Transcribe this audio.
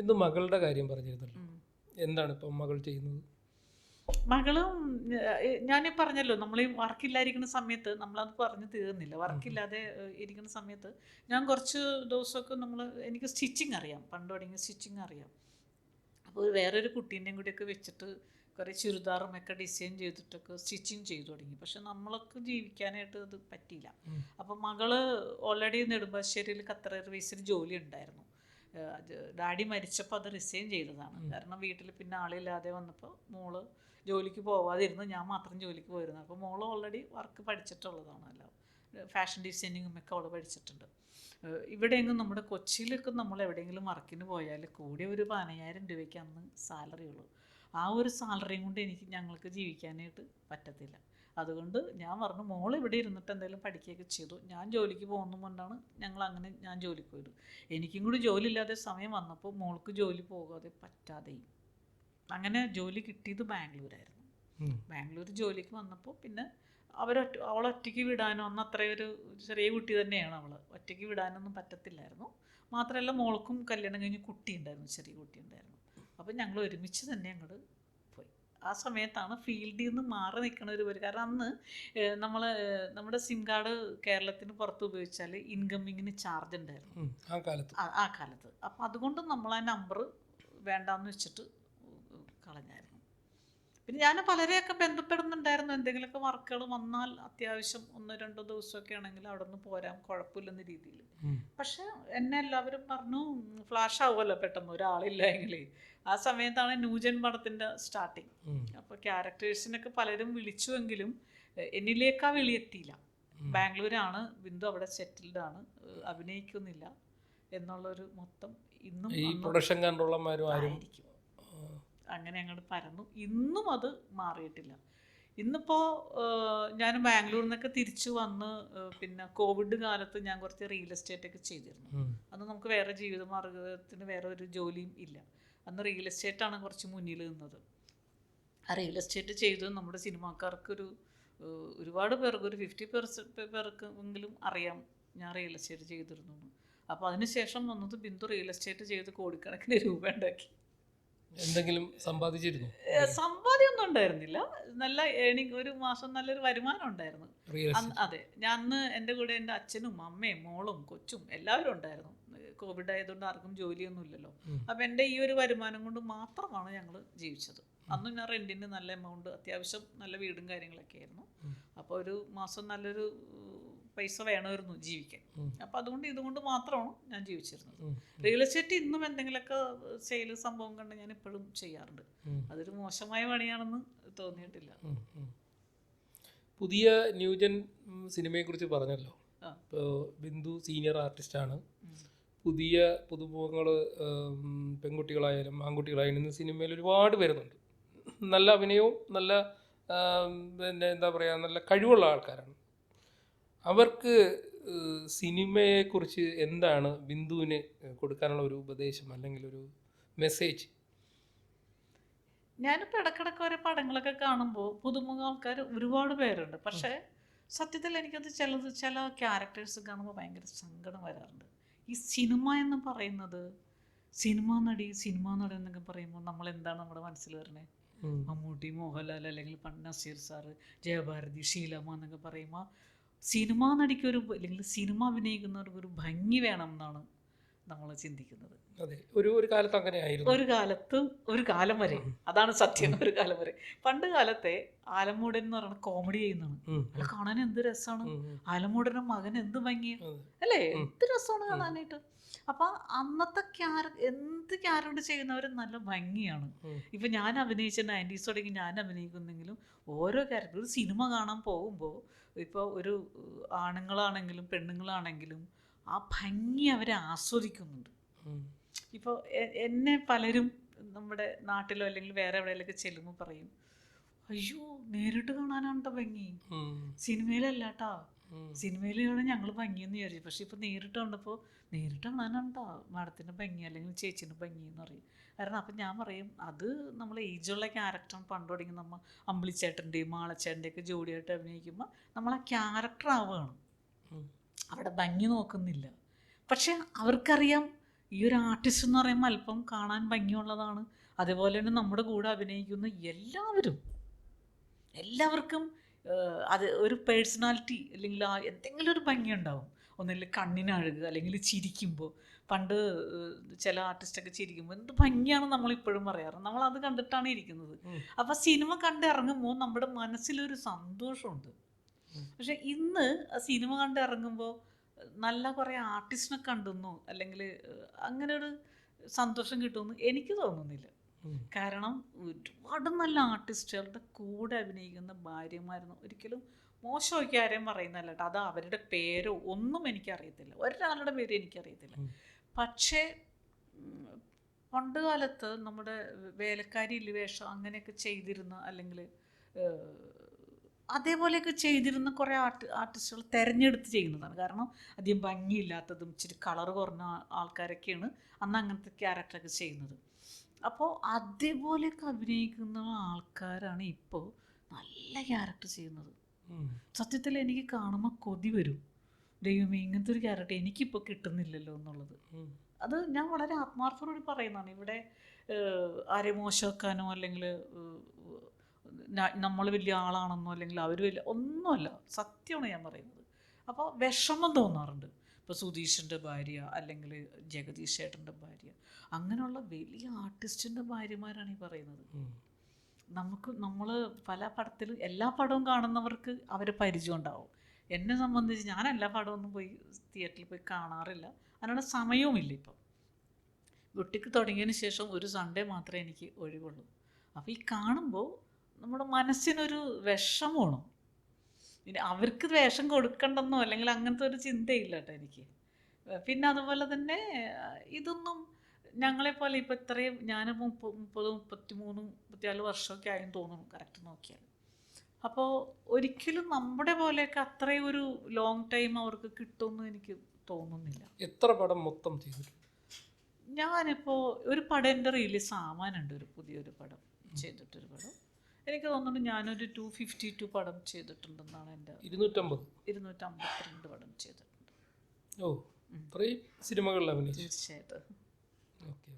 ഇന്ന് മകളുടെ കാര്യം പറഞ്ഞിരുന്നല്ലോ, എന്താണ് ഇപ്പം മകൾ ചെയ്യുന്നത്? മകളും ഞാനീ പറഞ്ഞല്ലോ, നമ്മൾ ഈ വർക്കില്ലായിരിക്കുന്ന സമയത്ത് നമ്മളത് പറഞ്ഞു തീർന്നില്ല. വർക്കില്ലാതെ ഇരിക്കുന്ന സമയത്ത് ഞാൻ കുറച്ച് ദിവസമൊക്കെ എനിക്ക് സ്റ്റിച്ചിങ് അറിയാം, പണ്ട് തുടങ്ങി സ്റ്റിച്ചിങ് അറിയാം. അപ്പോൾ വേറൊരു കുട്ടീൻ്റെയും കൂടിയൊക്കെ വെച്ചിട്ട് കുറേ ചുരിദാറും ഒക്കെ ഡിസൈൻ ചെയ്തിട്ടൊക്കെ സ്റ്റിച്ചിങ് ചെയ്തു തുടങ്ങി. പക്ഷെ നമ്മൾക്ക് ജീവിക്കാനായിട്ട് അത് പറ്റിയില്ല. അപ്പം മകള് ഓൾറെഡി നെടുമ്പാശ്ശേരിയിൽ ഖത്തർ എയർവേസിൽ ജോലി ഉണ്ടായിരുന്നു. അത് ഡാഡി മരിച്ചപ്പോൾ അത് റിസൈൻ ചെയ്തതാണ്. കാരണം വീട്ടിൽ പിന്നെ ആളില്ലാതെ വന്നപ്പോൾ മോള് ജോലിക്ക് പോവാതിരുന്നു, ഞാൻ മാത്രം ജോലിക്ക് പോയിരുന്നു. അപ്പോൾ മോള് ഓൾറെഡി വർക്ക് പഠിച്ചിട്ടുള്ളതാണല്ലോ, ഫാഷൻ ഡിസൈനിങ്ങും ഒക്കെ അവൾ പഠിച്ചിട്ടുണ്ട്. ഇവിടെയെങ്കിലും നമ്മുടെ കൊച്ചിയിലൊക്കെ നമ്മൾ എവിടെയെങ്കിലും വർക്കിന് പോയാൽ കൂടി ഒരു 15,000 രൂപയ്ക്ക് അന്ന് സാലറി ഉള്ളൂ. ആ ഒരു സാലറിയും കൊണ്ട് ഞങ്ങൾക്ക് ജീവിക്കാനായിട്ട് പറ്റത്തില്ല. അതുകൊണ്ട് ഞാൻ പറഞ്ഞു, മോൾ ഇവിടെ ഇരുന്നിട്ട് എന്തെങ്കിലും പഠിക്കുകയൊക്കെ ചെയ്തു, ഞാൻ ജോലിക്ക് പോകുന്നതുകൊണ്ടാണ് ഞാൻ ജോലിക്ക് പോയത്. എനിക്കും കൂടി ജോലി ഇല്ലാതെ സമയം വന്നപ്പോൾ മോൾക്ക് ജോലി പോകാതെ പറ്റാതെയും അങ്ങനെ ജോലി കിട്ടിയത് ബാംഗ്ലൂരായിരുന്നു. ബാംഗ്ലൂർ ജോലിക്ക് വന്നപ്പോൾ പിന്നെ അവളൊറ്റയ്ക്ക് വിടാനോ, അന്ന് അത്രയൊരു ചെറിയ കുട്ടി തന്നെയാണ് അവൾ, ഒറ്റയ്ക്ക് വിടാനൊന്നും പറ്റത്തില്ലായിരുന്നു. മാത്രമല്ല മോൾക്കും കല്യാണം കഴിഞ്ഞ് കുട്ടി ഉണ്ടായിരുന്നു, ചെറിയ കുട്ടി ഉണ്ടായിരുന്നു. അപ്പം ഞങ്ങൾ ഒരുമിച്ച് തന്നെ അങ്ങോട്ട് പോയി. ആ സമയത്താണ് ഫീൽഡിൽ നിന്ന് മാറി നിൽക്കണ ഒരു പേര്. കാരണം അന്ന് നമ്മുടെ സിം കാർഡ് കേരളത്തിന് പുറത്ത് ഉപയോഗിച്ചാൽ ഇൻകമ്മിങ്ങിന് ചാർജ് ഉണ്ടായിരുന്നു ആ കാലത്ത്. അപ്പം അതുകൊണ്ട് നമ്മൾ ആ നമ്പർ വേണ്ടാന്ന് വെച്ചിട്ട് കളഞ്ഞായിരുന്നു. പിന്നെ ഞാൻ പലരെയൊക്കെ ബന്ധപ്പെടുന്നുണ്ടായിരുന്നു, എന്തെങ്കിലുമൊക്കെ വർക്കുകൾ വന്നാൽ അത്യാവശ്യം 1-2 ദിവസമൊക്കെ ആണെങ്കിൽ അവിടെ നിന്ന് പോരാം, കുഴപ്പമില്ലെന്ന രീതിയിൽ. പക്ഷെ എന്നെ എല്ലാവരും പറഞ്ഞു, ഫ്ലാഷ് ആവുമല്ലോ പെട്ടെന്ന് ഒരാളില്ല എങ്കിൽ. ആ സമയത്താണ് ന്യൂജൻ പടത്തിൻ്റെ സ്റ്റാർട്ടിങ്. അപ്പോൾ ക്യാരക്ടേഴ്സിനൊക്കെ പലരും വിളിച്ചുവെങ്കിലും എന്നിലേക്കാ വിളിയെത്തിയില്ല. ബാംഗ്ലൂരാണ് ബിന്ദു, അവിടെ സെറ്റിൽഡ് ആണ്, അഭിനയിക്കുന്നില്ല എന്നുള്ളൊരു മൊത്തം ഇന്നും പ്രൊഡക്ഷൻ കൺട്രോളർമാരും ആയിരിക്കും. അങ്ങനെ അങ്ങോട്ട് പരന്നു. ഇന്നും അത് മാറിയിട്ടില്ല. ഇന്നിപ്പോൾ ഞാൻ ബാംഗ്ലൂരിൽ നിന്നൊക്കെ തിരിച്ചു വന്ന് പിന്നെ കോവിഡ് കാലത്ത് ഞാൻ കുറച്ച് റിയൽ എസ്റ്റേറ്റൊക്കെ ചെയ്തിരുന്നു. അന്ന് നമുക്ക് വേറെ ജീവിത മാർഗത്തിന് വേറെ ഒരു ജോലിയും ഇല്ല. അന്ന് റിയൽ എസ്റ്റേറ്റാണ് കുറച്ച് മുന്നിൽ നിന്നത്. ആ റിയൽ എസ്റ്റേറ്റ് ചെയ്ത് നമ്മുടെ സിനിമാക്കാർക്കൊരു ഒരുപാട് പേർക്ക്, ഒരു 50% പേർക്കെങ്കിലും അറിയാം ഞാൻ റിയൽ എസ്റ്റേറ്റ് ചെയ്തിരുന്നു. അപ്പോൾ അതിനുശേഷം വന്നത് ബിന്ദു റിയൽ എസ്റ്റേറ്റ് ചെയ്ത് കോടിക്കണക്കിന് രൂപ ഉണ്ടാക്കി. എന്തെങ്കിലും സമ്പാദിച്ചിരുന്നു? സമ്പാദ്യമൊന്നും ഉണ്ടായിരുന്നില്ല, നല്ല ഏണിങ്, ഒരു മാസം നല്ലൊരു വരുമാനം ഉണ്ടായിരുന്നു. അതെ, ഞാൻ അന്ന് എൻ്റെ കൂടെ എൻ്റെ അച്ഛനും അമ്മയും മോളും കൊച്ചും എല്ലാവരും ഉണ്ടായിരുന്നു. കോവിഡ് ആയതുകൊണ്ട് ആർക്കും ജോലിയൊന്നും ഇല്ലല്ലോ. അപ്പം എൻ്റെ ഈ ഒരു വരുമാനം കൊണ്ട് മാത്രമാണ് ഞങ്ങൾ ജീവിച്ചത്. അന്ന് ഞാൻ റെൻറ്റിന് നല്ല എമൗണ്ട്, അത്യാവശ്യം നല്ല വീടും കാര്യങ്ങളൊക്കെ ആയിരുന്നു. അപ്പോൾ ഒരു മാസം നല്ലൊരു പൈസ വേണമായിരുന്നു ജീവിക്കാൻ. അപ്പം ഇതുകൊണ്ട് മാത്രമാണ് ഞാൻ ജീവിച്ചിരുന്നത്. റിയൽ എസ്റ്റേറ്റ് ഇന്നും എന്തെങ്കിലുമൊക്കെ സെയിൽ സംഭവം കണ്ട് ഞാൻ ഇപ്പോഴും ചെയ്യാറുണ്ട്. അതൊരു മോശമായ പണിയാണെന്ന് തോന്നിയിട്ടില്ല. പുതിയ ന്യൂജൻ സിനിമയെക്കുറിച്ച് പറഞ്ഞല്ലോ, ഇപ്പോൾ ബിന്ദു സീനിയർ ആർട്ടിസ്റ്റാണ്. പുതിയ പുതുമുഖങ്ങൾ, പെൺകുട്ടികളായാലും ആൺകുട്ടികളായാലും ഇന്ന് സിനിമയിൽ ഒരുപാട് വരുന്നുണ്ട്. നല്ല അഭിനയവും നല്ല പിന്നെ എന്താ പറയുക, നല്ല കഴിവുള്ള ആൾക്കാരാണ്. അവർക്ക് സിനിമയെക്കുറിച്ച് എന്താണ് ബിന്ദുവിന് കൊടുക്കാനുള്ള ഒരു ഉപദേശം അല്ലെങ്കിൽ ഒരു മെസ്സേജ്? ഞാനിപ്പോൾ ഇടയ്ക്കിടയ്ക്ക് ഓരോ പടങ്ങളൊക്കെ കാണുമ്പോൾ പുതുമുഖ ആൾക്കാർ ഒരുപാട് പേരുണ്ട്. പക്ഷേ സത്യത്തിൽ എനിക്കത് ചില ക്യാരക്ടേഴ്സ് കാണുമ്പോൾ ഭയങ്കര സങ്കടം വരാറുണ്ട്. ഈ സിനിമ എന്ന് പറയുന്നത്, സിനിമാ നടി എന്നൊക്കെ പറയുമ്പോൾ നമ്മൾ എന്താണ് നമ്മുടെ മനസ്സിൽ വരുന്നത്? മമ്മൂട്ടി, മോഹൻലാൽ, അല്ലെങ്കിൽ പണ്ട് നസീർ സാറ്, ജയഭാരതി, ഷീലമ്മ എന്നൊക്കെ പറയുമ്പോൾ സിനിമാ നടിക്കൊരു, അല്ലെങ്കിൽ സിനിമ അഭിനയിക്കുന്നവർക്ക് ഒരു ഭംഗി വേണം എന്നാണ് നമ്മൾ ചിന്തിക്കുന്നത്. അതെ, ഒരു കാലത്ത് അങ്ങനെ ആയിരുന്നു. ഒരു കാലം വരെ, അതാണ് സത്യം. ഒരു കാലം വരെ. പണ്ട് കാലത്തെ ആലമൂടൻ എന്ന് പറയുന്നത് കോമഡി ചെയ്യുന്നതാണ്. അല്ല, കാണാൻ എന്ത് രസമാണ്. ആലമൂടൻ്റെ മകൻ എന്ത് ഭംഗിയാണ് അല്ലേ, എന്ത് രസമാണ് കാണാനായിട്ട്. അപ്പൊ അന്നത്തെ എന്ത് ക്യാരക്ടർ ചെയ്യുന്നവരും നല്ല ഭംഗിയാണ്. ഇപ്പൊ ഞാൻ അഭിനയിച്ച 90s തുടങ്ങി ഞാൻ അഭിനയിക്കുന്നെങ്കിലും ഓരോ ക്യാരക്ടർ, ഒരു സിനിമ കാണാൻ പോകുമ്പോൾ ഇപ്പോൾ ഒരു ആണുങ്ങളാണെങ്കിലും പെണ്ണുങ്ങളാണെങ്കിലും ആ ഭംഗി അവരെ ആസ്വദിക്കുന്നുണ്ട്. ഇപ്പോൾ എന്നെ പലരും നമ്മുടെ നാട്ടിലോ അല്ലെങ്കിൽ വേറെ എവിടെയെങ്കിലൊക്കെ ചെല്ലുമ്പോൾ പറയും, അയ്യോ നേരിട്ട് കാണാനാണ് ഭംഗി, സിനിമയിലല്ലാട്ടാ. സിനിമയിലാണ് ഞങ്ങൾ ഭംഗിയെന്ന് വിചാരിച്ചു, പക്ഷെ ഇപ്പോൾ നേരിട്ട് കണ്ടപ്പോൾ നേരിട്ട് കാണാനാണ്ടാ മാഡത്തിൻ്റെ ഭംഗി അല്ലെങ്കിൽ ചേച്ചീൻ്റെ ഭംഗി എന്ന് പറയും. കാരണം അപ്പം ഞാൻ പറയും, അത് നമ്മൾ ഏജുള്ള ക്യാരക്ടർ പണ്ട് തുടങ്ങി നമ്മൾ അമ്പിളിച്ചേട്ടൻ്റെയും മാളച്ചേട്ടൻ്റെയൊക്കെ ജോഡിയായിട്ട് അഭിനയിക്കുമ്പോൾ നമ്മൾ ആ ക്യാരക്ടർ ആവുകയാണ്, അവിടെ ഭംഗി നോക്കുന്നില്ല. പക്ഷെ അവർക്കറിയാം ഈ ഒരു ആർട്ടിസ്റ്റ് എന്ന് പറയുമ്പോൾ അല്പം കാണാൻ ഭംഗിയുള്ളതാണ്. അതേപോലെ തന്നെ നമ്മുടെ കൂടെ അഭിനയിക്കുന്ന എല്ലാവർക്കും അത് ഒരു പേഴ്സണാലിറ്റി അല്ലെങ്കിൽ ആ എന്തെങ്കിലും ഒരു ഭംഗി ഉണ്ടാവും. ഒന്നിൽ കണ്ണിനഴക്, അല്ലെങ്കിൽ ചിരിക്കുമ്പോൾ പണ്ട് ചില ആർട്ടിസ്റ്റൊക്കെ ചിരിക്കുമ്പോൾ എന്ത് ഭംഗിയാണ് നമ്മളിപ്പോഴും പറയാറ്. നമ്മളത് കണ്ടിട്ടാണ് ഇരിക്കുന്നത്. അപ്പോൾ സിനിമ കണ്ടിറങ്ങുമ്പോൾ നമ്മുടെ മനസ്സിലൊരു സന്തോഷമുണ്ട്. പക്ഷെ ഇന്ന് സിനിമ കണ്ടിറങ്ങുമ്പോൾ നല്ല കുറേ ആർട്ടിസ്റ്റിനെ കണ്ടെന്നോ അല്ലെങ്കിൽ അങ്ങനെ ഒരു സന്തോഷം കിട്ടുമെന്ന് എനിക്ക് തോന്നുന്നില്ല. കാരണം ഒരുപാട് നല്ല ആർട്ടിസ്റ്റുകളുടെ കൂടെ അഭിനയിക്കുന്ന ഭാര്യമാരെന്ന് ഒരിക്കലും മോശമൊക്കെ ആരെയും പറയുന്നതല്ല കേട്ടോ. അത് അവരുടെ പേരോ ഒന്നും എനിക്കറിയത്തില്ല, ഒരാളുടെ പേര് എനിക്കറിയത്തില്ല. പക്ഷേ പണ്ട് കാലത്ത് നമ്മുടെ വേലക്കാരി വേഷം അങ്ങനെയൊക്കെ ചെയ്തിരുന്ന, അല്ലെങ്കിൽ അതേപോലെയൊക്കെ ചെയ്തിരുന്ന കുറേ ആർട്ടിസ്റ്റുകൾ തിരഞ്ഞെടുത്ത് ചെയ്യുന്നതാണ്. കാരണം അധികം ഭംഗിയില്ലാത്തതും ഇച്ചിരി കളർ കുറഞ്ഞ ആൾക്കാരൊക്കെയാണ് അന്ന് അങ്ങനത്തെ ക്യാരക്ടറൊക്കെ ചെയ്യുന്നത്. അപ്പോൾ അതേപോലെയൊക്കെ അഭിനയിക്കുന്ന ആൾക്കാരാണ് ഇപ്പോൾ നല്ല ക്യാരക്ടർ ചെയ്യുന്നത്. സത്യത്തിൽ എനിക്ക് കാണുമ്പോൾ കൊതി വരും, ദൈവമേ ഇങ്ങനത്തെ ഒരു ക്യാരക്ടർ എനിക്കിപ്പോൾ കിട്ടുന്നില്ലല്ലോ എന്നുള്ളത്. അത് ഞാൻ വളരെ ആത്മാർത്ഥത്തോട് പറയുന്നതാണ്. ഇവിടെ ആരെ മോശമാക്കാനോ അല്ലെങ്കിൽ നമ്മൾ വലിയ ആളാണെന്നോ അല്ലെങ്കിൽ അവർ വലിയ ഒന്നുമല്ല, സത്യമാണ് ഞാൻ പറയുന്നത്. അപ്പോൾ വിഷമം തോന്നാറുണ്ട്. ഇപ്പോൾ സുധീഷിൻ്റെ ഭാര്യ അല്ലെങ്കിൽ ജഗദീഷ് ചേട്ടൻ്റെ ഭാര്യ, അങ്ങനെയുള്ള വലിയ ആർട്ടിസ്റ്റിൻ്റെ ഭാര്യമാരാണ് ഈ പറയുന്നത്. നമ്മൾ പല പടത്തിലും എല്ലാ പടവും കാണുന്നവർക്ക് അവരെ പരിചയം ഉണ്ടാവും. എന്നെ സംബന്ധിച്ച് ഞാൻ എല്ലാ പടമൊന്നും പോയി തിയേറ്ററിൽ പോയി കാണാറില്ല, അതിനുള്ള സമയവുമില്ല. ഇപ്പം ഒട്ടിക്ക് തുടങ്ങിയതിന് ശേഷം ഒരു സൺഡേ മാത്രമേ എനിക്ക് ഒഴിവുള്ളൂ. അപ്പോൾ ഈ കാണുമ്പോൾ നമ്മുടെ മനസ്സിനൊരു വിഷമമാണ്. പിന്നെ അവർക്ക് വേഷം കൊടുക്കണ്ടെന്നോ അല്ലെങ്കിൽ അങ്ങനത്തെ ഒരു ചിന്തയില്ല കേട്ടോ എനിക്ക്. പിന്നെ അതുപോലെ തന്നെ ഇതൊന്നും ഞങ്ങളെപ്പോലെ ഇപ്പോൾ ഇത്രയും ഞാൻ 33-34 വർഷമൊക്കെ ആയെന്ന് തോന്നുന്നു കറക്റ്റ് നോക്കിയാൽ. അപ്പോൾ ഒരിക്കലും നമ്മുടെ പോലെയൊക്കെ അത്രയും ഒരു ലോങ് ടൈം അവർക്ക് കിട്ടുമെന്ന് എനിക്ക് തോന്നുന്നില്ല. എത്ര പടം മൊത്തം ചെയ്തിട്ടുണ്ട്? ഞാനിപ്പോൾ ഒരു പടം എൻ്റെ റിലീസ് ആവാനുണ്ട്, ഒരു പുതിയൊരു പടം ചെയ്തിട്ടൊരു പടം. എനിക്ക് തോന്നുന്നു ഞാനൊരു 252 പടം ചെയ്തിട്ടുണ്ടെന്നാണ് എൻ്റെ. 252 പടം ചെയ്തിട്ടുണ്ട്. ഓ, ഇത്രയും സിനിമകളിൽ അഭിനയിച്ചു. തീർച്ചയായിട്ടും. ഓക്കെ.